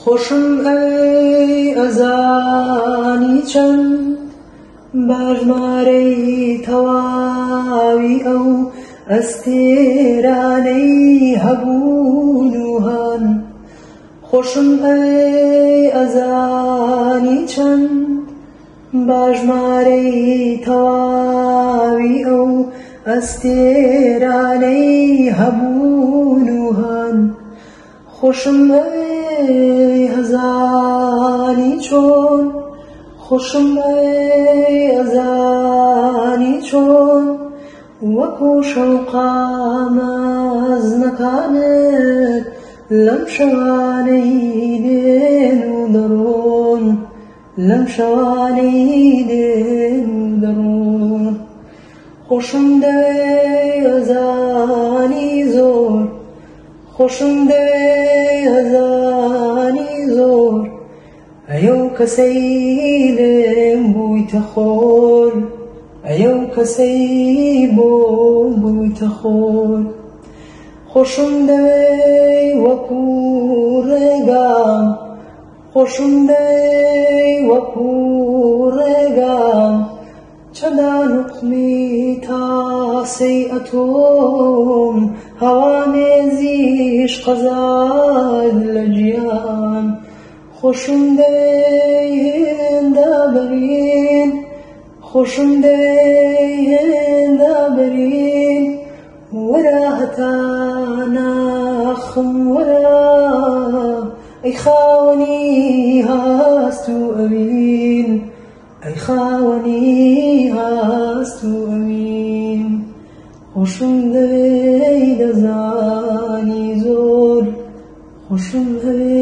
خۆشم ئەوەی ئەزانی چەند باژمارەی تەواوی ئەو ئەستێرانەی هەبوون و هەن. خۆشم ئەوەی ئەزانی چەند باژمارەی تەواوی ئەو ئەستێرانەی هەبوون و هەن. خۆشم ئەوەی هەزانی چۆن، خۆشم ئەوەی ئەزانی چۆن وەکو شەوقامەزنەکانت لەم شەوانەی دێن و دەڕۆن، لەم شەوانەی دێن و دەڕۆن. خۆشم دەوێ ئەزانی زۆر، خۆشم دەوێ ئەزانی زۆر ئەیەو کەسەی لێم بوویتە خۆر، ئەیەو کەسەی بۆم بوویتە خۆر. خۆشم دەوێ وەکو ڕێگام، خۆشم دەوێ وەکو ڕێگام چەدا نوقمی تاسەی ئەتۆم هەوامێزیش قەزاد لە گیان. خۆشم دەوێ هێندا بەرین، خۆشم دەوێ هێندا بەرین وەرە هەتا ناخم وەرە ئەی خاوەنی هەست و ئەوین، ئەی خاوەنی هەست و ئەوین. خۆشم دەوێ دەزانی زۆر، خۆشم هەوێ